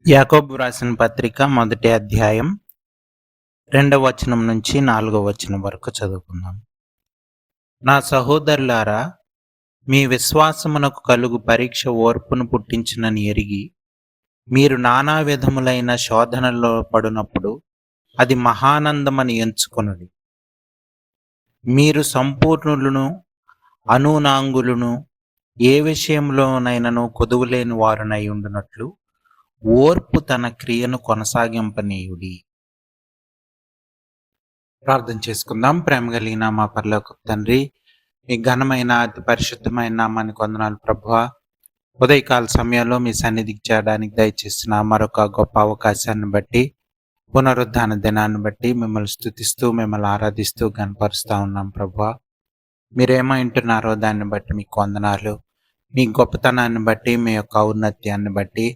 యాకోబు రాసిన పత్రిక మొదటి అధ్యాయం 2వ వచనం నుంచి 4వ వచనం వరకు చదువుకుందాం. నా సహోదరులారా, మీ విశ్వాసమునకు కలుగు పరీక్ష ఓర్పును పుట్టించునని ఎరిగి, మీరు నానా విధములైన శోధనలో పడినప్పుడు అది మహానందమని ఎంచుకొనుడి. మీరు సంపూర్ణులను, అనూనాంగులను, ఏ విషయంలోనైనను కొదువులేని వారునై ఉండునట్లు ఓర్పు తన క్రియను కొనసాగింపనీయుడి. ప్రార్థన చేసుకుందాం. ప్రేమ కలిగిన మా పరలోకపు తండ్రి, మీ ఘనమైన అతి పరిశుద్ధమైన నామానికి వందనాలు ప్రభువా. ఉదయకాల సమయంలో మీ సన్నిధికి చేరడానికి దయచేసిన మరొక గొప్ప అవకాశాన్ని బట్టి, పునరుద్ధాన దినాన్ని బట్టి మిమ్మల్ని స్తుతిస్తూ, మిమ్మల్ని ఆరాధిస్తూ గనపరుస్తూ ఉన్నాం ప్రభువా. మీరేమో వింటున్నారో దాన్ని బట్టి మీకు వందనాలు. మీ గొప్పతనాన్ని బట్టి, మీ యొక్క ఔన్నత్యాన్ని బట్టి,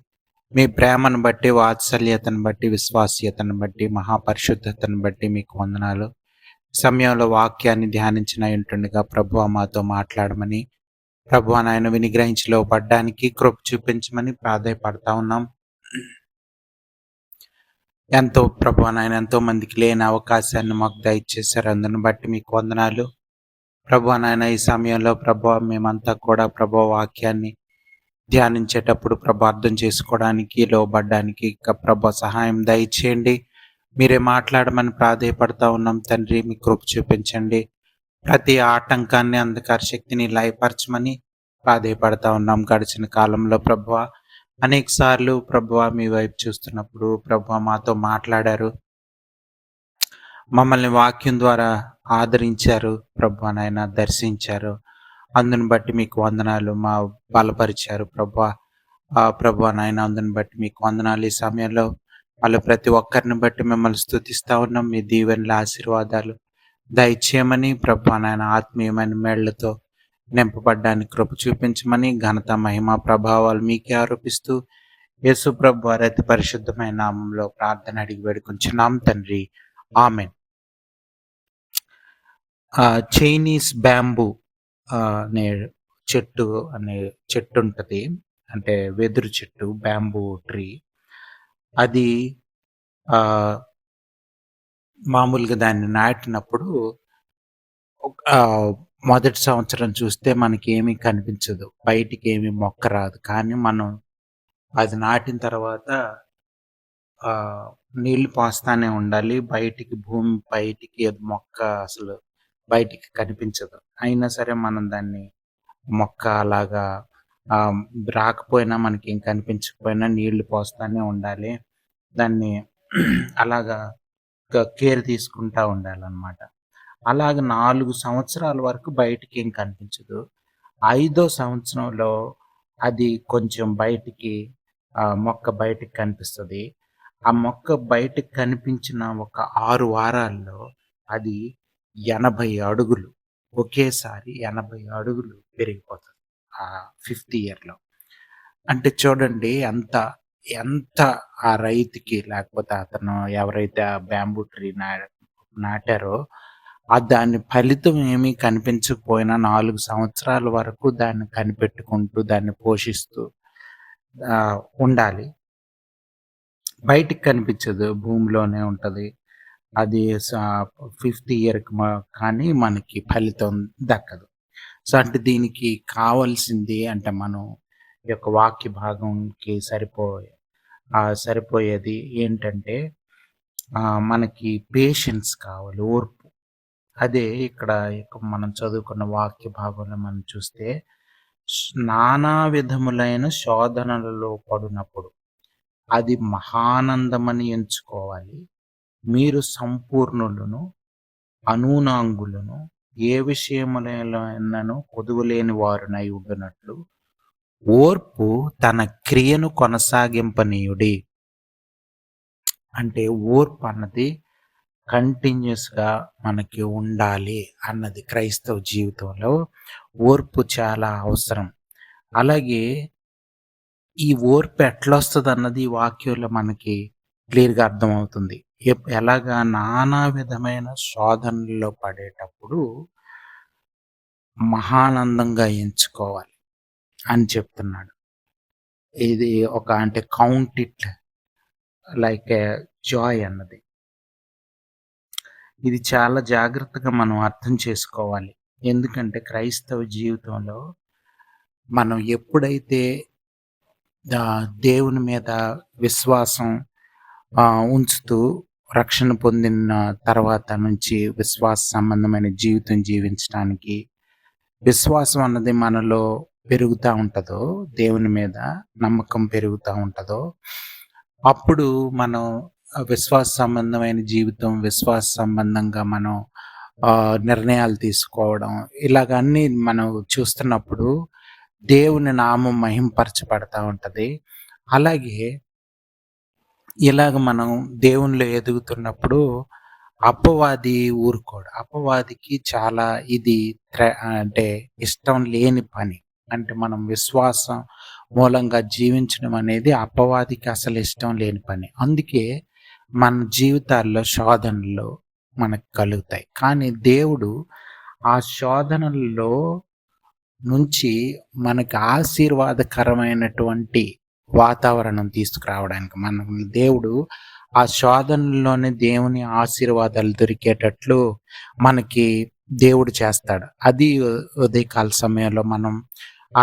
మీ ప్రేమను బట్టి, వాత్సల్యతను బట్టి, విశ్వాసీయతను బట్టి, మహాపరిశుద్ధతను బట్టి మీకు వందనాలు. సమయంలో వాక్యాన్ని ధ్యానించిన ఉంటుండగా ప్రభువా మాతో మాట్లాడమని, ప్రభువా నాయన వినిగ్రహించి లోపడ్డానికి కృప చూపించమని ప్రాధేయపడతా ఉన్నాం. ప్రభువా నాయన ఎంతో మందికి లేని అవకాశాన్ని మాకు దయచేశారు. అందుని బట్టి మీకు వందనాలు. ప్రభువా నాయన ఈ సమయంలో ప్రభువా మేమంతా కూడా ప్రభువా వాక్యాన్ని ధ్యానించేటప్పుడు ప్రభు అర్థం చేసుకోవడానికి, లోబడ్డానికి ప్రభు సహాయం దయచేయండి. మీరే మాట్లాడమని ప్రాధేయపడతా ఉన్నాం తండ్రి. మీ కృప చూపించండి. ప్రతి ఆటంకాన్ని, అంధకార శక్తిని లయపరచమని ప్రాధేయపడతా ఉన్నాం. గడిచిన కాలంలో ప్రభువ అనేక సార్లు ప్రభువ మీ వైపు చూస్తున్నప్పుడు ప్రభువ మాతో మాట్లాడారు, మమ్మల్ని వాక్యం ద్వారా ఆదరించారు ప్రభువ నాయన, దర్శించారు. అందుని బట్టి మీకు వందనాలు. మా బలపరిచారు ప్రభువా నాయన, అందుని బట్టి మీకు వందనాలు. ఈ సమయంలో వాళ్ళు ప్రతి ఒక్కరిని బట్టి మిమ్మల్ని స్తుతిస్తూ ఉన్నాం. మీ దీవెనల ఆశీర్వాదాలు దయచేయమని ప్రభువా నాయన, ఆత్మీయమైన మేళ్లతో నింపబడ్డానికి కృప చూపించమని, ఘనత మహిమ ప్రభావాలు మీకే ఆరోపిస్తూ యేసు ప్రభు వారి అతి పరిశుద్ధమైన నామంలో ప్రార్థన అడిగి వేడుకొంచున్నాం తండ్రి, ఆమెన్. చైనీస్ బ్యాంబూ అనే చెట్టు ఉంటుంది, అంటే వెదురు చెట్టు, బ్యాంబూ ట్రీ. అది మామూలుగా దాన్ని నాటినప్పుడు మొదటి సంవత్సరం చూస్తే మనకి ఏమీ కనిపించదు, బయటికి ఏమీ మొక్క రాదు. కానీ మనం అది నాటిన తర్వాత నీళ్లు పోస్తానే ఉండాలి. భూమి బయటికి మొక్క అసలు బయటికి కనిపించదు. అయినా సరే మనం దాన్ని మొక్క అలాగా రాకపోయినా, మనకి ఏం కనిపించకపోయినా నీళ్లు పోస్తానే ఉండాలి. దాన్ని అలాగా కేర్ తీసుకుంటా ఉండాలన్నమాట. అలాగ 4 సంవత్సరాల వరకు బయటికి ఏం కనిపించదు. 5వ సంవత్సరంలో అది కొంచెం మొక్క బయటికి కనిపిస్తుంది. ఆ మొక్క బయటికి కనిపించిన ఒక 6 వారాల్లో అది 80 అడుగులు, ఒకేసారి 80 అడుగులు పెరిగిపోతుంది ఆ 5th ఇయర్లో. అంటే చూడండి ఎంత ఆ రైతుకి, లేకపోతే అతను ఎవరైతే ఆ బ్యాంబూ ట్రీ నాటారో దాని ఫలితం ఏమీ కనిపించకపోయినా 4 సంవత్సరాల వరకు దాన్ని కనిపెట్టుకుంటూ, దాన్ని పోషిస్తూ ఉండాలి. బయటికి కనిపించదు, భూమిలోనే ఉంటుంది. అది 5th ఇయర్కి కానీ మనకి ఫలితం దక్కదు. సో అంటే దీనికి కావాల్సింది, అంటే మనం యొక్క వాక్య భాగంకి సరిపోయేది ఏంటంటే మనకి పేషెన్స్ కావాలి, ఓర్పు. అదే ఇక్కడ మనం చదువుకున్న వాక్య భాగంలో మనం చూస్తే, నానా విధములైన శోధనలలో పడినప్పుడు అది మహానందమని ఎంచుకోవాలి. మీరు సంపూర్ణులను, అనూనాంగులను, ఏ విషయములైనను కొదువలేని వారునై ఉండునట్లు ఓర్పు తన క్రియను కొనసాగింపనీయుడి. అంటే ఓర్పు అన్నది కంటిన్యూస్గా మనకి ఉండాలి అన్నది. క్రైస్తవ జీవితంలో ఓర్పు చాలా అవసరం. అలాగే ఈ ఓర్పు ఎట్లా వస్తుంది అన్నది ఈ వాక్యంలో మనకి క్లియర్గా అర్థమవుతుంది. ఎలాగా నానా విధమైన శోధనల్లో పడేటప్పుడు మహానందంగా ఎంచుకోవాలి అని చెప్తున్నాడు. ఇది అంటే count it like a joy అన్నది. ఇది చాలా జాగ్రత్తగా మనం అర్థం చేసుకోవాలి. ఎందుకంటే క్రైస్తవ జీవితంలో మనం ఎప్పుడైతే దేవుని మీద విశ్వాసం ఉంచుతూ రక్షణ పొందిన తర్వాత నుంచి విశ్వాస సంబంధమైన జీవితం జీవించటానికి విశ్వాసం అన్నది మనలో పెరుగుతా ఉంటదో, దేవుని మీద నమ్మకం పెరుగుతా ఉంటదో, అప్పుడు మనం విశ్వాస సంబంధమైన జీవితం, విశ్వాస సంబంధంగా మనం నిర్ణయాలు తీసుకోవడం, ఇలాగ అన్నీ మనం చూస్తున్నప్పుడు దేవుని నామం మహింపరచబడతా ఉంటది. అలాగే ఇలాగ మనం దేవునిలో ఎదుగుతున్నప్పుడు అపవాది ఊరుకోడు. అపవాదికి చాలా ఇది అంటే ఇష్టం లేని పని. అంటే మనం విశ్వాసం మూలంగా జీవించడం అనేది అపవాదికి అసలు ఇష్టం లేని పని. అందుకే మన జీవితాల్లో శోధనలు మనకు కలుగుతాయి. కానీ దేవుడు ఆ శోధనల్లో నుంచి మనకు ఆశీర్వాదకరమైనటువంటి వాతావరణం తీసుకురావడానికి దేవుడు ఆ శోధనలోనే దేవుని ఆశీర్వాదాలు దొరికేటట్లు మనకి దేవుడు చేస్తాడు. అది ఉదయకాల సమయంలో మనం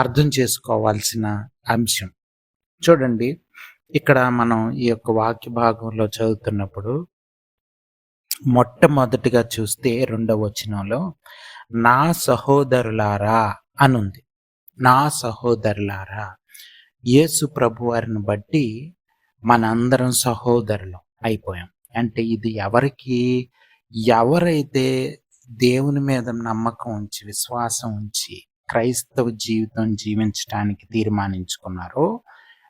అర్థం చేసుకోవాల్సిన అంశం. చూడండి, ఇక్కడ మనం ఈ యొక్క వాక్య భాగంలో చదువుతున్నప్పుడు మొట్టమొదటిగా చూస్తే 2వ వచనంలో నా సహోదరులారా అనుంది. నా సహోదరులారా, యేసు ప్రభువారిని బట్టి మనందరం సహోదరులం అయిపోయాం. అంటే ఇది ఎవరైతే దేవుని మీద నమ్మకం ఉంచి, విశ్వాసం ఉంచి క్రైస్తవ జీవితం జీవించటానికి తీర్మానించుకున్నారో,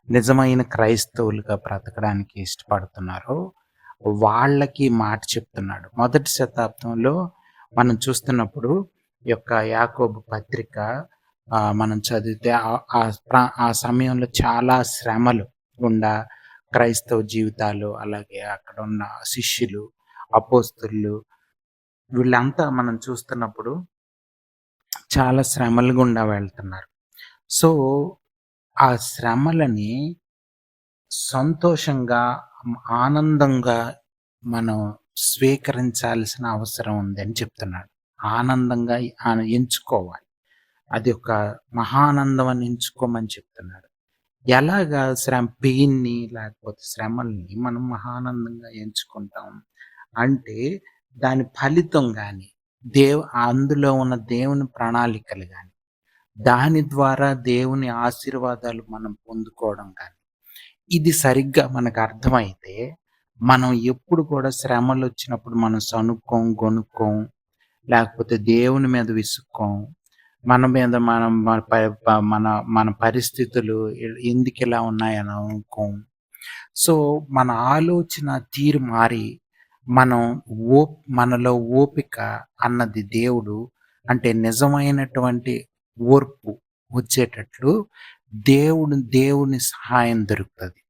నిజమైన క్రైస్తవులుగా బ్రతకడానికి ఇష్టపడుతున్నారో వాళ్ళకి మాట చెప్తున్నాడు. మొదటి శతాబ్దంలో మనం చూస్తున్నప్పుడు ఈ యొక్క యాకోబు పత్రిక మనం చదివితే ఆ సమయంలో చాలా శ్రమలు గుండా క్రైస్తవ జీవితాలు, అలాగే అక్కడ ఉన్న శిష్యులు, అపోస్తలులు వీళ్ళంతా మనం చూస్తున్నప్పుడు చాలా శ్రమలు గుండా వెళ్తున్నారు. సో ఆ శ్రమలని సంతోషంగా, ఆనందంగా మనం స్వీకరించాల్సిన అవసరం ఉందని చెప్తున్నాడు. ఆనందంగా ఎంచుకోవాలి. అది ఒక మహానందం అని ఎంచుకోమని చెప్తున్నాడు. ఎలాగా పెయిన్‌ని లేకపోతే శ్రమల్ని మనం మహానందంగా ఎంచుకుంటాం అంటే, దాని ఫలితం గాని, అందులో ఉన్న దేవుని ప్రణాళికలు గాని, దాని ద్వారా దేవుని ఆశీర్వాదాలు మనం పొందుకోవడం గాని, ఇది సరిగ్గా మనకు అర్థమైతే, మనం ఎప్పుడు కూడా శ్రమలొచ్చినప్పుడు మనం సణుక్కోం, గొణుక్కోం, లేకపోతే దేవుని మీద విసుక్కోం. మన మీద మనం మన పరిస్థితులు ఎందుకిలా ఉన్నాయని అనుకోం. సో, మన ఆలోచన తీరు మారి, మనం మనలో ఓపిక అన్నది దేవుడు, అంటే నిజమైనటువంటి ఓర్పు వచ్చేటట్లు దేవుని సహాయం దొరుకుతది.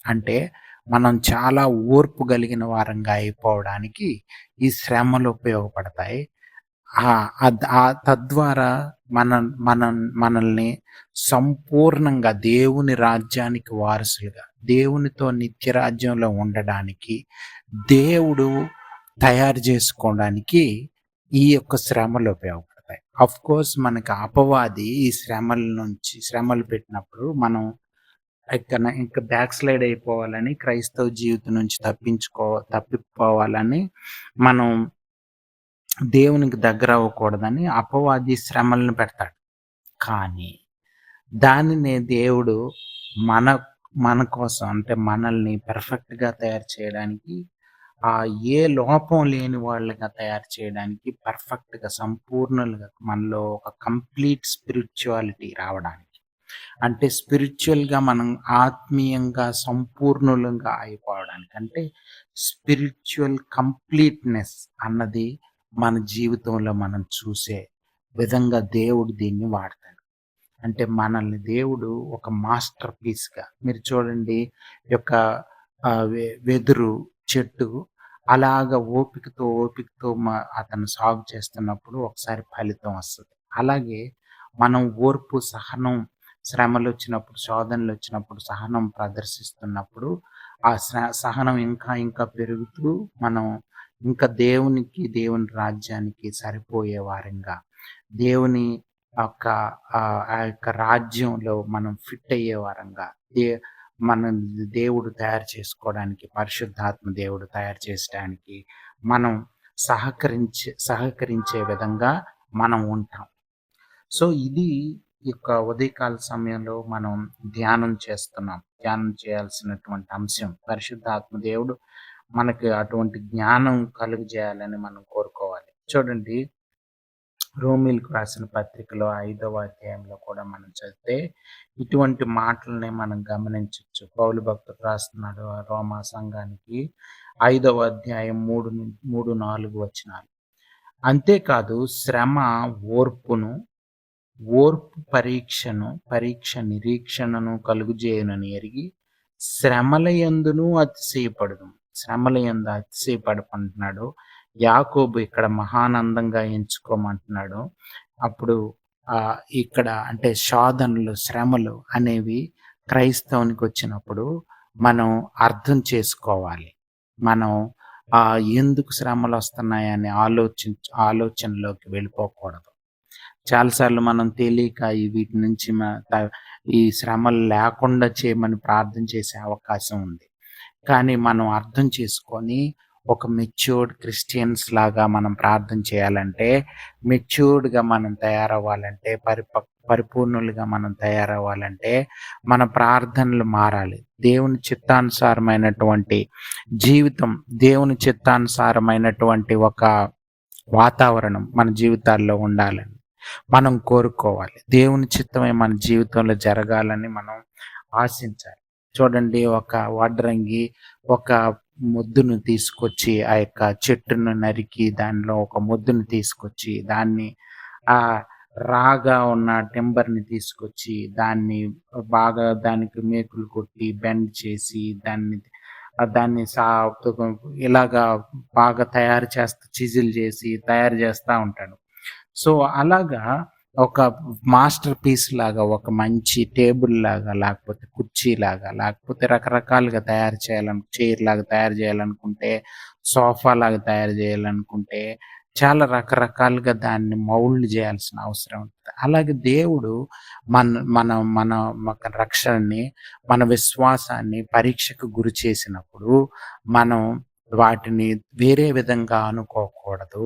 అంటే మనం చాలా ఓర్పు కలిగిన వారంగా అయిపోవడానికి ఈ శ్రమలు ఉపయోగపడతాయి. తద్వారా మనల్ని సంపూర్ణంగా దేవుని రాజ్యానికి వారసులుగా, దేవునితో నిత్య రాజ్యంలో ఉండడానికి దేవుడు తయారు చేసుకోవడానికి ఈ యొక్క శ్రమలు ఉపయోగపడతాయి. ఆఫ్‌కోర్స్ మనకి అపవాది ఈ శ్రమలు పెట్టినప్పుడు మనం ఇంకా బ్యాక్ స్లైడ్ అయిపోవాలని, క్రైస్తవ జీవితం నుంచి తప్పిపోవాలని, మనం దేవునికి దగ్గర అవ్వకూడదని అపవాది శ్రమలను పెడతాడు. కానీ దానినే దేవుడు మన మన కోసం, అంటే మనల్ని పర్ఫెక్ట్‌గా తయారు చేయడానికి, ఏ లోపం లేని వాళ్ళగా తయారు చేయడానికి, పర్ఫెక్ట్‌గా సంపూర్ణులుగా మనలో ఒక కంప్లీట్ స్పిరిచ్యువాలిటీ రావడానికి, అంటే స్పిరిచ్యువల్‌గా మనం ఆత్మీయంగా సంపూర్ణులంగా అయిపోవడానికి, అంటే స్పిరిచ్యువల్ కంప్లీట్‌నెస్ అన్నది మన జీవితంలో మనం చూసే విధంగా దేవుడు దీన్ని వాడతాడు. అంటే మనల్ని దేవుడు ఒక మాస్టర్ పీస్‌గా, మీరు చూడండి, యొక్క వెదురు చెట్టు అలాగా ఓపికతో అతను సాగు చేస్తున్నప్పుడు ఒకసారి ఫలితం వస్తది. అలాగే మనం ఓర్పు, సహనం, శ్రమలొచ్చినప్పుడు, శోధనలొచ్చినప్పుడు సహనం ప్రదర్శిస్తున్నప్పుడు ఆ సహనం ఇంకా ఇంకా పెరుగుతూ మనం ఇంకా దేవుని రాజ్యానికి సరిపోయే వారంగా, దేవుని యొక్క ఆ యొక్క రాజ్యంలో మనం ఫిట్ అయ్యే వారంగా, దే మనం దేవుడు తయారు చేసుకోవడానికి, పరిశుద్ధాత్మ దేవుడు తయారు చేసడానికి మనం సహకరించే విధంగా మనం ఉంటాం. సో, ఇది ఈ యొక్క ఉదయకాల సమయంలో మనం ధ్యానం చేస్తున్నాం. ధ్యానం చేయాల్సినటువంటి అంశం. పరిశుద్ధాత్మ దేవుడు మనకి అటువంటి జ్ఞానం కలుగజేయాలని మనం కోరుకోవాలి. చూడండి, రోమీయులకు రాసిన పత్రికలో 5వ అధ్యాయంలో కూడా మనం చదివితే ఇటువంటి మాటలనే మనం గమనించొచ్చు. పౌలు భక్తుడు రాస్తున్నాడు ఆ రోమా సంఘానికి 5వ అధ్యాయం 3, 4 వచనాలు. అంతేకాదు శ్రమ ఓర్పును, ఓర్పు పరీక్ష నిరీక్షణను కలుగజేయునని ఎరిగి శ్రమలయందును అతిశయపడుదుము. శ్రమలయందు అతిశయపడమంటున్నాడు. యాకోబు ఇక్కడ మహానందంగా ఎంచుకోమంటున్నాడు. అప్పుడు ఇక్కడ అంటే శోధనలు, శ్రమలు అనేవి క్రైస్తవునికి వచ్చినప్పుడు మనం అర్థం చేసుకోవాలి. మనం ఎందుకు శ్రమలొస్తున్నాయని ఆలోచనలోకి వెళ్ళిపోకూడదు. చాలాసార్లు మనం తెలియక వీటి నుంచి ఈ శ్రమలు లేకుండా చేయమని ప్రార్థన చేసే అవకాశం ఉంది. కానీ మనం అర్థం చేసుకొని ఒక మెచ్యూర్డ్ క్రిస్టియన్స్ లాగా మనం ప్రార్థన చేయాలంటే, మెచ్యూర్డ్‌గా మనం తయారవ్వాలంటే, పరిపూర్ణులుగా మనం తయారవ్వాలంటే, మన ప్రార్థనలు మారాలి. దేవుని చిత్తానుసారమైనటువంటి జీవితం, దేవుని చిత్తానుసారమైనటువంటి ఒక వాతావరణం మన జీవితాల్లో ఉండాలని మనం కోరుకోవాలి. దేవుని చిత్తమే మన జీవితంలో జరగాలని మనం ఆశించాలి. చూడండి, ఒక వడ్రంగి ఒక మొద్దును తీసుకొచ్చి ఆ యొక్క చెట్టును నరికి దానిలో ఒక మొద్దును తీసుకొచ్చి దాన్ని రాగా ఉన్న టింబర్‌ని తీసుకొచ్చి దాన్ని బాగా దానికి మేకులు కొట్టి బెండ్ చేసి దాన్ని ఇలాగా బాగా తయారు చేస్తూ చిజిల్ చేసి తయారు చేస్తా ఉంటాడు. సో, అలాగా ఒక మాస్టర్ పీస్ లాగా, ఒక మంచి టేబుల్ లాగా, లేకపోతే కుర్చీలాగా, లేకపోతే రకరకాలుగా చైర్ లాగా తయారు చేయాలనుకుంటే, సోఫా లాగా తయారు చేయాలనుకుంటే, చాలా రకరకాలుగా దాన్ని మౌల్డ్ చేయాల్సిన అవసరం ఉంటుంది. అలాగే దేవుడు మన రక్షణని, మన విశ్వాసాన్ని పరీక్షకు గురి చేసినప్పుడు మనం వాటిని వేరే విధంగా అనుకోకూడదు.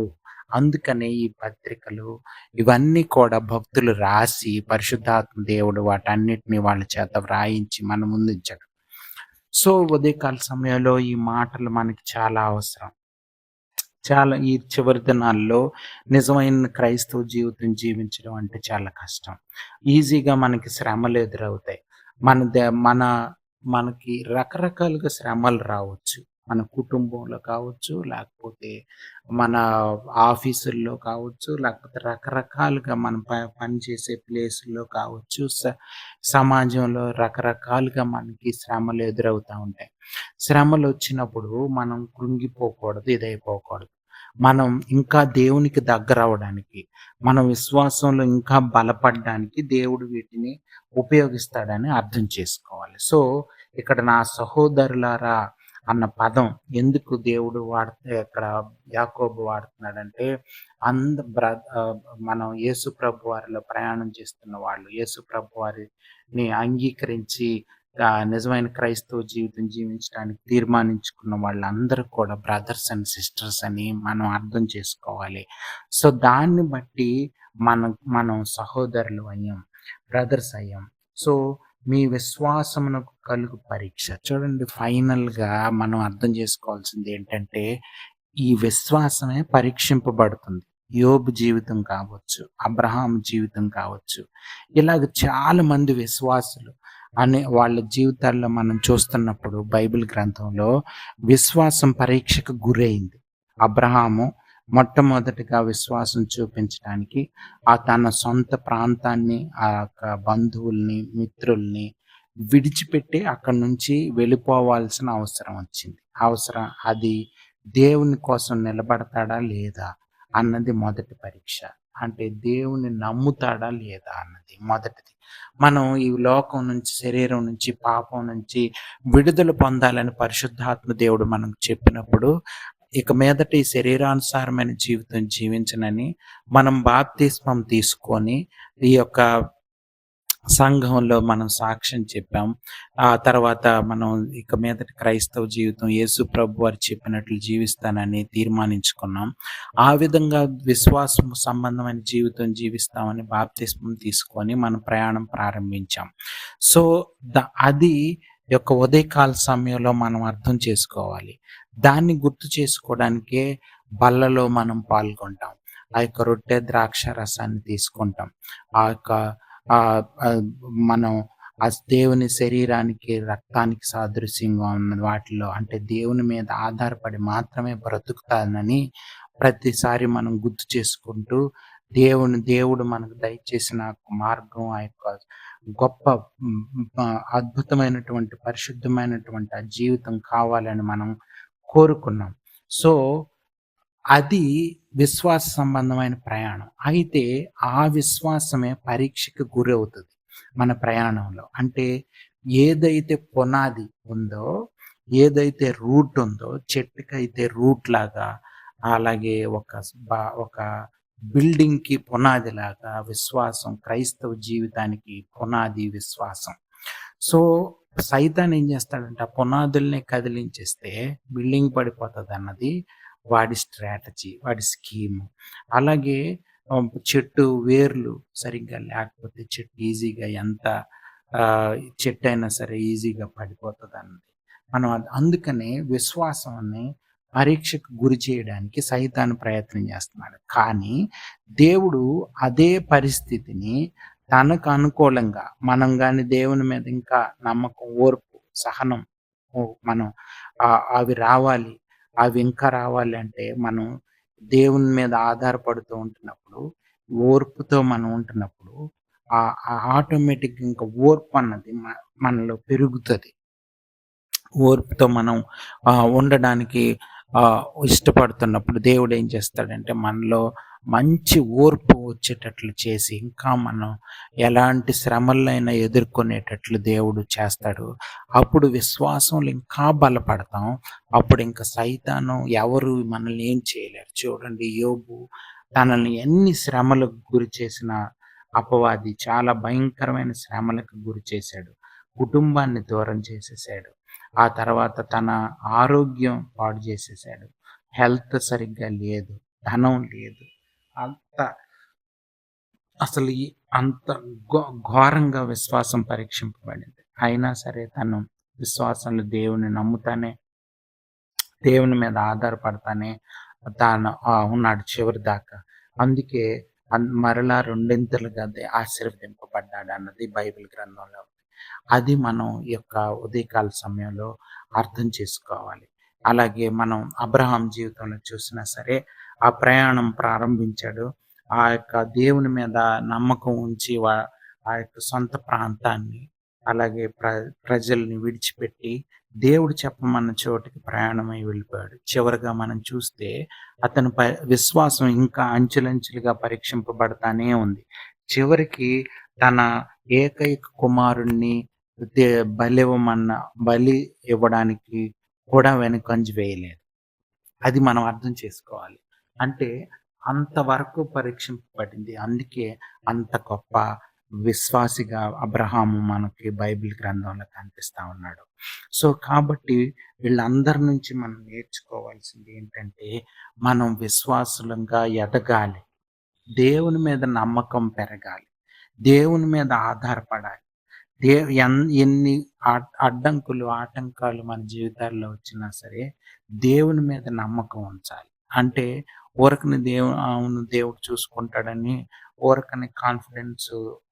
అందుకనే ఈ పత్రికలు ఇవన్నీ కూడా భక్తులు రాసి పరిశుద్ధాత్మ దేవుడు వాటన్నిటిని వాళ్ళ చేత వ్రాయించి మన ముందుంచాడు. సో, ఉదయకాల సమయంలో ఈ మాటలు మనకి చాలా అవసరం. ఈ చివరి దినాల్లో నిజమైన క్రైస్తవ జీవితం జీవించడం అంటే చాలా కష్టం. ఈజీగా మనకి శ్రమలు ఎదురవుతాయి. మనకి రకరకాలుగా శ్రమలు రావచ్చు. మన కుటుంబంలో కావచ్చు, లేకపోతే మన ఆఫీసుల్లో కావచ్చు, లేకపోతే రకరకాలుగా మనం పనిచేసే ప్లేసుల్లో కావచ్చు, సమాజంలో రకరకాలుగా మనకి శ్రమలు ఎదురవుతూ ఉంటాయి. శ్రమలు వచ్చినప్పుడు మనం కృంగిపోకూడదు, ఇదైపోకూడదు. మనం ఇంకా దేవునికి దగ్గరవ్వడానికి, మన విశ్వాసంలో ఇంకా బలపడడానికి దేవుడు వీటిని ఉపయోగిస్తాడని అర్థం చేసుకోవాలి. సో, ఇక్కడ నా సహోదరులారా అన్న పదం ఎందుకు దేవుడు ఇక్కడ యాకోబు వాడుతున్నాడంటే, మనం యేసు ప్రభు వారిలో ప్రయాణం చేస్తున్న వాళ్ళు, యేసు ప్రభు వారిని అంగీకరించి నిజమైన క్రైస్తవ జీవితం జీవించడానికి తీర్మానించుకున్న వాళ్ళందరూ కూడా బ్రదర్స్ అండ్ సిస్టర్స్ అని మనం అర్థం చేసుకోవాలి. సో, దాన్ని బట్టి మనం సహోదరులు అయ్యాం, బ్రదర్స్ అయ్యాం. సో, మీ విశ్వాసమునకు కలుగు పరీక్ష. చూడండి, ఫైనల్‌గా మనం అర్థం చేసుకోవాల్సింది ఏంటంటే, ఈ విశ్వాసమే పరీక్షింపబడుతుంది. యోబు జీవితం కావచ్చు, అబ్రహాం జీవితం కావచ్చు, ఇలాగ చాలా మంది విశ్వాసులు వాళ్ళ జీవితాల్లో మనం చూస్తున్నప్పుడు బైబిల్ గ్రంథంలో విశ్వాసం పరీక్షకు గురైంది. అబ్రహాము మొట్టమొదటిగా విశ్వాసం చూపించడానికి తన సొంత ప్రాంతాన్ని, ఆ యొక్క బంధువుల్ని, మిత్రుల్ని విడిచిపెట్టి అక్కడి నుంచి వెళ్ళిపోవాల్సిన అవసరం వచ్చింది. అది దేవుని కోసం నిలబడతాడా లేదా అన్నది మొదటి పరీక్ష. అంటే దేవుని నమ్ముతాడా లేదా అన్నది మొదటిది. మనం ఈ లోకం నుంచి, శరీరం నుంచి, పాపం నుంచి విడుదల పొందాలని పరిశుద్ధాత్మ దేవుడు మనకు చెప్పినప్పుడు, ఇక మీదట ఈ శరీరానుసారమైన జీవితం జీవించనని మనం బాప్తిస్మం తీసుకొని ఈ యొక్క సంఘంలో మనం సాక్ష్యం చెప్పాం. ఆ తర్వాత మనం ఇక మీదట క్రైస్తవ జీవితం యేసు ప్రభువారు చెప్పినట్లు జీవిస్తానని తీర్మానించుకున్నాం. ఆ విధంగా విశ్వాసం సంబంధమైన జీవితం జీవిస్తామని బాప్తిస్మం తీసుకొని మన ప్రయాణం ప్రారంభించాం. సో, అది యొక్క ఉదయకాల సమయంలో మనం అర్థం చేసుకోవాలి. దాన్ని గుర్తు చేసుకోవడానికే బల్లలో మనం పాల్గొంటాం. ఆ యొక్క రొట్టె, ద్రాక్ష రసాన్ని తీసుకుంటాం. ఆ యొక్క మనం దేవుని శరీరానికి, రక్తానికి సాదృశ్యంగా ఉన్న వాటిలో అంటే దేవుని మీద ఆధారపడి మాత్రమే బ్రతుకుతానని ప్రతిసారి మనం గుర్తు చేసుకుంటూ దేవుడు మనకు దయచేసిన మార్గం, ఆ యొక్క గొప్ప అద్భుతమైనటువంటి, పరిశుద్ధమైనటువంటి ఆ జీవితం కావాలని మనం కోరుకున్నాం. సో, అది విశ్వాస సంబంధమైన ప్రయాణం. అయితే ఆ విశ్వాసమే పరీక్షకు గురవుతది మన ప్రయాణంలో. అంటే ఏదైతే పునాది ఉందో, ఏదైతే రూట్ ఉందో, చెట్టుకైతే రూట్ లాగా, అలాగే ఒక బిల్డింగ్‌కి పునాదిలాగా విశ్వాసం, క్రైస్తవ జీవితానికి పునాది విశ్వాసం. సో, సైతాన్ ఏం చేస్తాడంటే ఆ పునాదుల్ని కదిలించేస్తే బిల్డింగ్ పడిపోతదన్నది వాడి స్ట్రాటజీ, వాడి స్కీము. అలాగే చెట్టు వేర్లు సరిగ్గా లేకపోతే చెట్టు ఈజీగా ఎంత చెట్టయినా సరే ఈజీగా పడిపోతదన్నది. మనం అందుకనే విశ్వాసాన్ని పరీక్షకు గురి చేయడానికి సైతాను ప్రయత్నం చేస్తున్నాడు. కానీ దేవుడు అదే పరిస్థితిని తనకు అనుకూలంగా మనం గాని దేవుని మీద ఇంకా నమ్మకం, ఓర్పు, సహనం మనం అవి రావాలి. అవి ఇంకా రావాలి అంటే మనం దేవుని మీద ఆధారపడుతూ ఉంటున్నప్పుడు, ఓర్పుతో మనం ఉంటున్నప్పుడు ఆటోమేటిక్‌గా ఇంకా ఓర్పు అన్నది మనలో పెరుగుతది. ఓర్పుతో మనం ఉండడానికి ఇష్టపడుతున్నప్పుడు దేవుడేం చేస్తాడంటే మనలో మంచి ఓర్పు వచ్చేటట్లు చేసి, ఇంకా మనం ఎలాంటి శ్రమలనైనా ఎదుర్కొనేటట్లు దేవుడు చేస్తాడు. అప్పుడు విశ్వాసంలో ఇంకా బలపడతాం. అప్పుడు ఇంక సైతాను ఎవరు మనల్ని ఏం చేయలేరు. చూడండి, యోబు తనని ఎన్ని శ్రమలకు గురి చేసిన అపవాది చాలా భయంకరమైన శ్రమలకు గురి చేశాడు. కుటుంబాన్ని దూరం చేసేసాడు. ఆ తర్వాత తన ఆరోగ్యం పాడు చేసేసాడు. హెల్త్ సరిగ్గా లేదు. ధనం లేదు. అంత అసలు అంత ఘోరంగా విశ్వాసం పరీక్షింపబడింది. అయినా సరే తను విశ్వాసంలో దేవుని నమ్ముతానే, దేవుని మీద ఆధారపడతానే తాను ఉన్నాడు చివరి దాకా. అందుకే మరలా రెండింతలుగా ఆశీర్వదింపబడ్డాడన్నది బైబిల్ గ్రంథంలో ఉంది. అది మనం ఈ యొక్క ఉదయకాల సమయంలో అర్థం చేసుకోవాలి. అలాగే మనం అబ్రహాం జీవితంలో చూసినా సరే ఆ ప్రయాణం ప్రారంభించాడు. ఆ యొక్క దేవుని మీద నమ్మకం ఉంచి ఆ యొక్క సొంత ప్రాంతాన్ని, అలాగే ప్రజల్ని విడిచిపెట్టి దేవుడు చెప్పమన్న చోటికి ప్రయాణమై వెళ్ళిపోయాడు. చివరగా మనం చూస్తే అతని విశ్వాసం ఇంకా అంచెలంచెలుగా పరీక్షింపబడతానే ఉంది. చివరికి తన ఏకైక కుమారుణ్ణి బలి ఇవ్వడానికి కూడా వెనుకంజ వేయలేదు. అది మనం అర్థం చేసుకోవాలి. అంటే అంతవరకు పరీక్షింపబడింది. అందుకే అంత గొప్ప విశ్వాసిగా అబ్రహాము మనకి బైబిల్ గ్రంథంలో కనిపిస్తా ఉన్నాడు. సో, కాబట్టి వీళ్ళందరి నుంచి మనం నేర్చుకోవాల్సింది ఏంటంటే, మనం విశ్వాసులంగా ఎదగాలి. దేవుని మీద నమ్మకం పెరగాలి. దేవుని మీద ఆధారపడాలి. ఎన్ని అడ్డంకులు, ఆటంకాలు మన జీవితాల్లో వచ్చినా సరే దేవుని మీద నమ్మకం ఉంచాలి. అంటే ఊరకనే అవును దేవుడు చూసుకుంటాడని ఊరకనే కాన్ఫిడెన్స్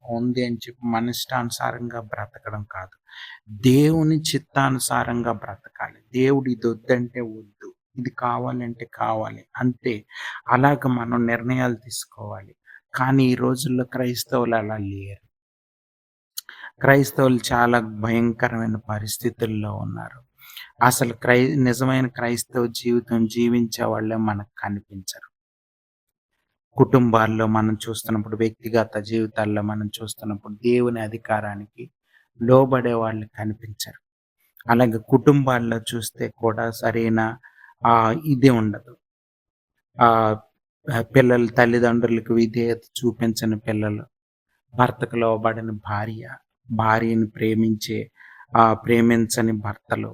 ఉంది అని చెప్పి మన ఇష్టానుసారంగా బ్రతకడం కాదు. దేవుని చిత్తానుసారంగా బ్రతకాలి. దేవుడు ఇది వద్దంటే వద్దు, ఇది కావాలంటే కావాలి అంతే. అలాగ మనం నిర్ణయాలు తీసుకోవాలి. కానీ ఈ రోజుల్లో క్రైస్తవులు అలా లేరు. క్రైస్తవులు చాలా భయంకరమైన పరిస్థితుల్లో ఉన్నారు. అసలు నిజమైన క్రైస్తవ జీవితం జీవించే వాళ్ళే మనకు కనిపించరు. కుటుంబాల్లో మనం చూస్తున్నప్పుడు, వ్యక్తిగత జీవితాల్లో మనం చూస్తున్నప్పుడు దేవుని అధికారానికి లోబడే వాళ్ళు కనిపించరు. అలాగే కుటుంబాల్లో చూస్తే కూడా సరైన ఇది ఉండదు. ఆహ్, పిల్లలు తల్లిదండ్రులకు విధేయత చూపించని పిల్లలు, భర్తకు లోబడని భార్య, భార్యని ప్రేమించని భర్తలు,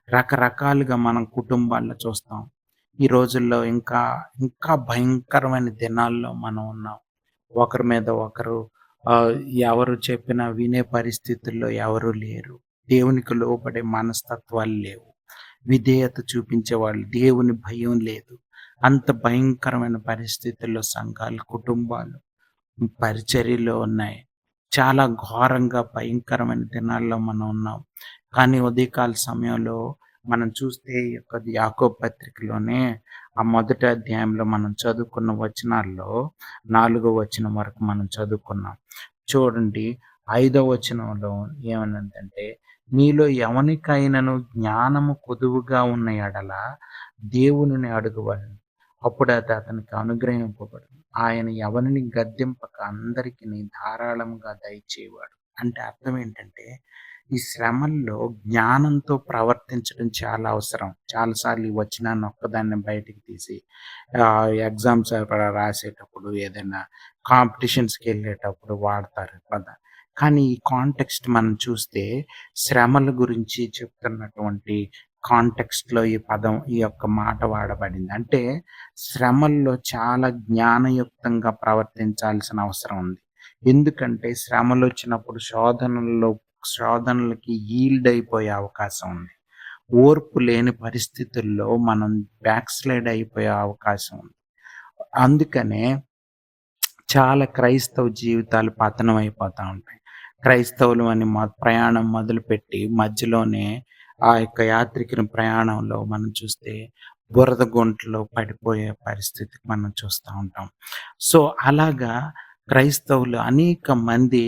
రకరకాలుగా మనం కుటుంబాల్లో చూస్తాం. ఈ రోజుల్లో ఇంకా భయంకరమైన దినాల్లో మనం ఉన్నాం. ఒకరి మీద ఒకరు ఆహ్, ఎవరు చెప్పినా వినే పరిస్థితుల్లో ఎవరు లేరు. దేవునికి లోబడే మనస్తత్వాలు లేవు. విధేయత చూపించేవాళ్ళు, దేవుని భయం లేదు. అంత భయంకరమైన పరిస్థితుల్లో సంఘాలు, కుటుంబాలు పరిచర్యలో ఉన్నాయి. చాలా ఘోరంగా భయంకరమైన దినాల్లో మనం ఉన్నాం. కానీ ఉదయకాల సమయంలో మనం చూస్తే ఈ యొక్క యాకోబు పత్రికలోనే ఆ మొదటి అధ్యాయంలో మనం చదువుకున్న వచనాల్లో 4 వచనం వరకు మనం చదువుకున్నాం. చూడండి, 5 వచనంలో ఏమన్నదంటే, మీలో ఎవనికైనను జ్ఞానము కొదువుగా ఉన్న ఎడల దేవునిని అడుగవలెను. అప్పుడు అది అతనికి అనుగ్రహింపబడును. ఆయన ఎవరిని గద్దింపక అందరికిని ధారాళంగా దయచేవాడు. అంటే అర్థం ఏంటంటే, ఈ శ్రమల్లో జ్ఞానంతో ప్రవర్తించడం చాలా అవసరం. చాలా సార్లు ఈ వచనాన్ని ఒక్కదాన్ని బయటికి తీసి ఎగ్జామ్స్ రాసేటప్పుడు, ఏదైనా కాంపిటీషన్స్‌కెళ్ళేటప్పుడు వాడతారు కదా! కానీ ఈ కాంటెక్స్ట్ మనం చూస్తే శ్రమల గురించి చెప్తున్నటువంటి కాంటెక్స్ట్‌లో ఈ యొక్క మాట వాడబడింది. అంటే శ్రమల్లో చాలా జ్ఞానయుక్తంగా ప్రవర్తించాల్సిన అవసరం ఉంది. ఎందుకంటే శ్రమలొచ్చినప్పుడు శోధనలకి ఈల్డ్ అయిపోయే అవకాశం ఉంది. ఓర్పు లేని పరిస్థితుల్లో మనం బ్యాక్ అయిపోయే అవకాశం ఉంది. అందుకనే చాలా క్రైస్తవ జీవితాలు పతనం అయిపోతా ఉంటాయి. క్రైస్తవులు అని ప్రయాణం మొదలుపెట్టి మధ్యలోనే ఆ యొక్క యాత్రికుని ప్రయాణంలో మనం చూస్తే బురద గుంటలో పడిపోయే పరిస్థితికి మనం చూస్తా ఉంటాం. సో, అలాగా క్రైస్తవులు అనేక మంది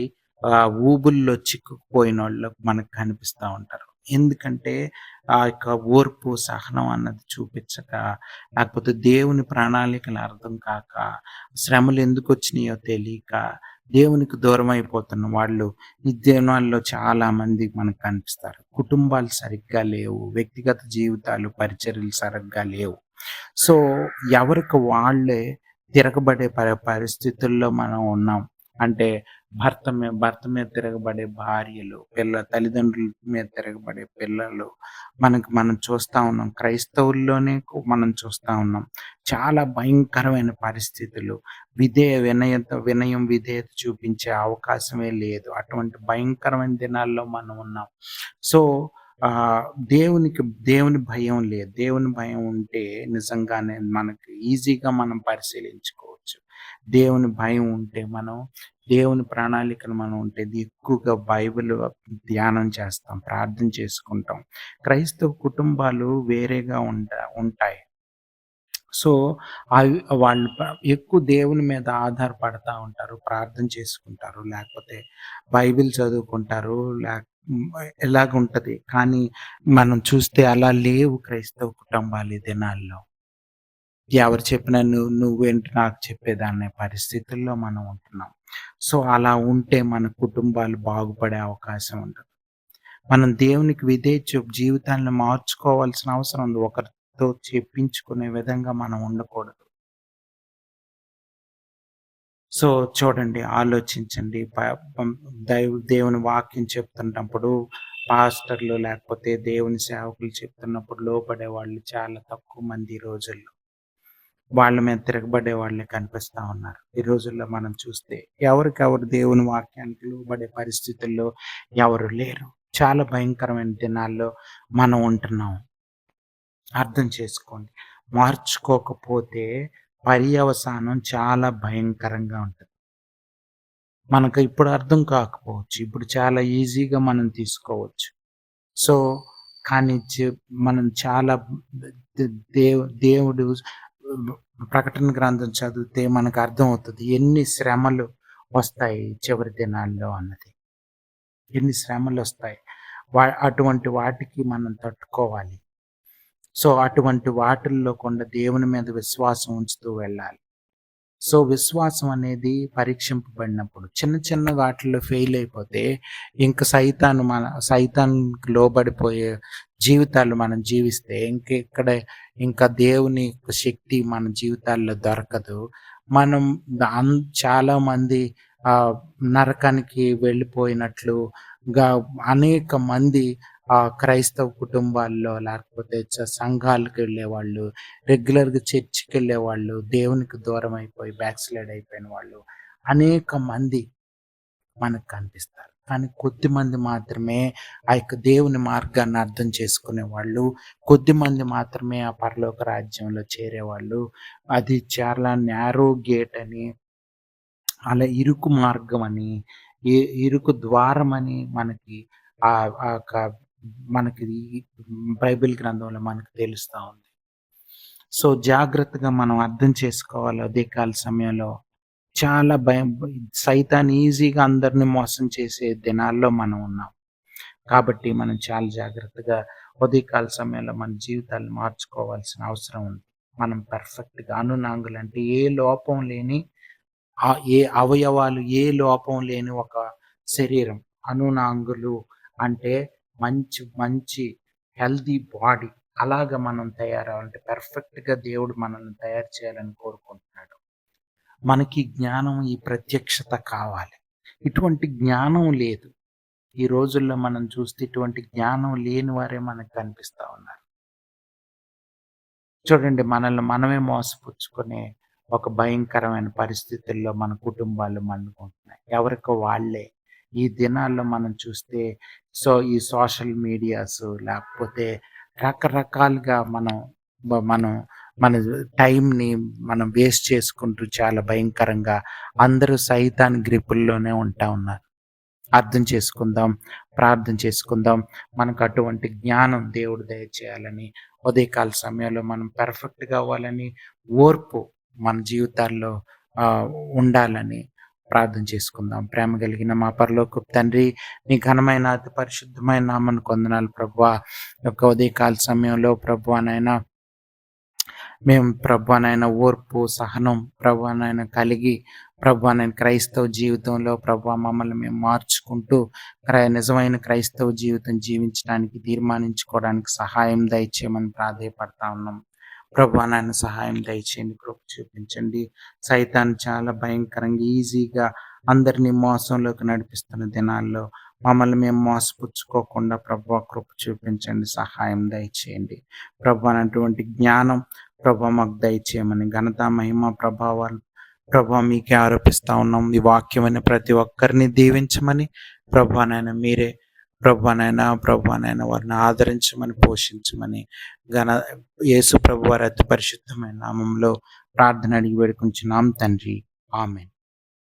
ఊబుల్లో చిక్కుకుపోయినోళ్ళు మనకు కనిపిస్తా ఉంటారు. ఎందుకంటే ఆ యొక్క ఓర్పు, సహనం అన్నది చూపించక, లేకపోతే దేవుని ప్రణాళికలు అర్థం కాక, శ్రమలు ఎందుకొచ్చినాయో తెలియక, దేవునికి దూరమైపోతున్న వాళ్ళు ఈ దినాల్లో చాలామంది మనకు కనిపిస్తారు. కుటుంబాలు సరిగ్గా లేవు. వ్యక్తిగత జీవితాలు, పరిచర్యలు సరిగ్గా లేవు. సో, ఎవరికి వాళ్ళే తిరగబడే పరిస్థితుల్లో మనం ఉన్నాం. అంటే భర్త మీద తిరగబడే భార్యలు, తల్లిదండ్రుల మీద తిరగబడే పిల్లలు మనం చూస్తా ఉన్నాం. క్రైస్తవుల్లోనే మనం చూస్తా ఉన్నాం. చాలా భయంకరమైన పరిస్థితులు. వినయం, విధేయత చూపించే అవకాశమే లేదు. అటువంటి భయంకరమైన దినాల్లో మనం ఉన్నాం. సో, ఆహ్, దేవుని భయం లేదు. దేవుని భయం ఉంటే నిజంగానే మనకి ఈజీగా మనం పరిశీలించుకోవచ్చు. దేవుని భయం ఉంటే దేవుని ప్రణాళికలు ఉంటే ఎక్కువగా బైబిల్ ధ్యానం చేస్తాం, ప్రార్థన చేసుకుంటాం. క్రైస్తవ కుటుంబాలు వేరేగా ఉంటాయి. సో, అవి వాళ్ళు ఎక్కువ దేవుని మీద ఆధారపడతా ఉంటారు. ప్రార్థన చేసుకుంటారు. లేకపోతే బైబిల్ చదువుకుంటారు. హ్మ్. ఇలాగుంటది. కానీ మనం చూస్తే అలా లేవు క్రైస్తవ కుటుంబాలు ఈ దినాల్లో. ఎవరు చెప్పినా నువ్వేంటి నాకు చెప్పేదనే పరిస్థితుల్లో మనం ఉంటున్నాం. సో, అలా ఉంటే మన కుటుంబాలు బాగుపడే అవకాశం ఉండదు. మనం దేవునికి జీవితాన్ని మార్చుకోవాల్సిన అవసరం ఉంది. ఒకరితో చెప్పించుకునే విధంగా మనం ఉండకూడదు. సో, చూడండి, ఆలోచించండి. ప పం దేవుని వాక్యం చెప్తున్నప్పుడు పాస్టర్‌లు లేకపోతే దేవుని సేవకులు చెప్తున్నప్పుడు లోబడే వాళ్ళు చాలా తక్కువ మంది ఈ రోజుల్లో. వాళ్ళ మీద తిరగబడే వాళ్ళే కనిపిస్తా ఉన్నారు. ఈ రోజుల్లో మనం చూస్తే ఎవరికెవరు దేవుని వాక్యానికి లోబడే పరిస్థితుల్లో ఎవరు లేరు. చాలా భయంకరమైన దినాల్లో మనం ఉంటున్నాం. అర్థం చేసుకోండి. మార్చుకోకపోతే పర్యవసానం చాలా భయంకరంగా ఉంటది. మనకు ఇప్పుడు అర్థం కాకపోవచ్చు. ఇప్పుడు చాలా ఈజీగా మనం తీసుకోవచ్చు. సో, కానీ మనం చాలా దే దేవ్ దేవుడు ప్రకటన గ్రంథం చదివితే మనకు అర్థమవుతది. ఎన్ని శ్రమలు వస్తాయి చివరి దినాల్లో అన్నది. ఎన్ని శ్రమలొస్తాయి. అటువంటి వాటికి మనం తట్టుకోవాలి. సో, అటువంటి వాటిల్లో కూడా దేవుని మీద విశ్వాసం ఉంచుతూ వెళ్ళాలి. సో, విశ్వాసం అనేది పరీక్షింపబడినప్పుడు చిన్న చిన్న వాటిల్లో ఫెయిల్ అయిపోతే ఇంక సైతాన్‌కి లోబడిపోయే జీవితాలు మనం జీవిస్తే ఇంకా దేవుని శక్తి మన జీవితాల్లో దొరకదు. మనం చాలామంది నరకానికి వెళ్ళిపోయినట్లు గా అనేక మంది క్రైస్తవ కుటుంబాల్లో లేకపోతే సంఘాలకెళ్ళేవాళ్ళు, రెగ్యులర్‌గా చర్చికెళ్ళేవాళ్ళు, దేవునికి దూరం అయిపోయి బ్యాక్ అయిపోయిన వాళ్ళు అనేక మంది మనకు కనిపిస్తారు. కానీ కొద్దిమంది మాత్రమే ఆ యొక్క దేవుని మార్గాన్ని అర్థం చేసుకునేవాళ్ళు, కొద్దిమంది మాత్రమే ఆ పరలోక రాజ్యంలో చేరేవాళ్ళు. అది చాలా న్యారో గేట్ అని, అలా ఇరుకు మార్గం అని, ఇరుకు ద్వారమని మనకి ఆ యొక్క మనకి ఈ బైబిల్ గ్రంథంలో మనకు తెలుస్తా ఉంది. సో, జాగ్రత్తగా మనం అర్థం చేసుకోవాలి ఉదయకాల సమయంలో. చాలా సైతాన్ ఈజీగా అందరిని మోసం చేసే దినాల్లో మనం ఉన్నాం. కాబట్టి మనం చాలా జాగ్రత్తగా ఉదయకాల సమయంలో మన జీవితాలను మార్చుకోవాల్సిన అవసరం ఉంది. మనం పర్ఫెక్ట్‌గా అనునాంగులంటే ఏ లోపం లేని ఏ అవయవాలు ఏ లోపం లేని ఒక శరీరం. అనునాంగులు అంటే మంచి మంచి హెల్తీ బాడీ. అలాగా మనం తయారవ్వాలంటే పర్ఫెక్ట్‌గా దేవుడు మనల్ని తయారు చేయాలని కోరుకుంటున్నాడు. మనకి జ్ఞానం, ఈ ప్రత్యక్షత కావాలి. ఇటువంటి జ్ఞానం లేదు. ఈ రోజుల్లో మనం చూస్తే ఇటువంటి జ్ఞానం లేని వారే మనకు కనిపిస్తా ఉన్నారు. చూడండి, మనల్ని మనమే మోసపుచ్చుకునే ఒక భయంకరమైన పరిస్థితుల్లో మన కుటుంబాలు మన్నుకుంటున్నాయి. ఎవరికి వాళ్ళే. ఈ దినాల్లో మనం చూస్తే ఈ సోషల్ మీడియాస్ లేకపోతే రకరకాలుగా మనం మన టైంని మనం వేస్ట్ చేసుకుంటూ చాలా భయంకరంగా అందరూ సైతాన్ గ్రిపుల్లోనే ఉంటా ఉన్నారు. అర్థం చేసుకుందాం, ప్రార్థన చేసుకుందాం. మనకు అటువంటి జ్ఞానం దేవుడు దయచేయాలని, ఉదయకాల సమయంలో మనం పర్ఫెక్ట్‌గా అవ్వాలని, ఓర్పు మన జీవితాల్లో ఉండాలని ప్రార్థన చేసుకుందాం. ప్రేమ కలిగిన మా పరలోకపు తండ్రి, నీ ఘనమైన అతి పరిశుద్ధమైన నామానికి వందనాలు ప్రభువా. యొక్క ఉదయకాల సమయంలో ప్రభువా నాయనా, మేము ప్రభువా నాయన ఓర్పు, సహనం ప్రభువా నాయన కలిగి ప్రభువా నాయన క్రైస్తవ జీవితంలో ప్రభువా మమ్మల్ని మేము మార్చుకుంటూ నిజమైన క్రైస్తవ జీవితం జీవించడానికి తీర్మానించుకోవడానికి సహాయం దయచేయమని ప్రాధేయపడతా ఉన్నాం. ప్రభువా నాయన సహాయం దయచేయండి, కృప చూపించండి. సైతాన్ చాలా భయంకరంగా ఈజీగా అందరినీ మోసంలోకి నడిపిస్తున్న దినాల్లో మమ్మల్ని మేము మోసపుచ్చుకోకుండా ప్రభువా కృప చూపించండి, సహాయం దయచేయండి. ప్రభువా అటువంటి జ్ఞానం ప్రభువా మాకు దయచేయమని, ఘనత మహిమ ప్రభావాలు ప్రభువా మీకే ఆరోపిస్తా ఉన్నాం. ఈ వాక్యమైన ప్రతి ఒక్కరిని దీవించమని ప్రభువానైనా మీరే ప్రభువానైనా వారిని ఆదరించమని, పోషించమని యేసు ప్రభు వారి అతి పరిశుద్ధమైన నామంలో ప్రార్థన అడిగి వేడుకుంటున్నాం తండ్రి. ఆమేన్.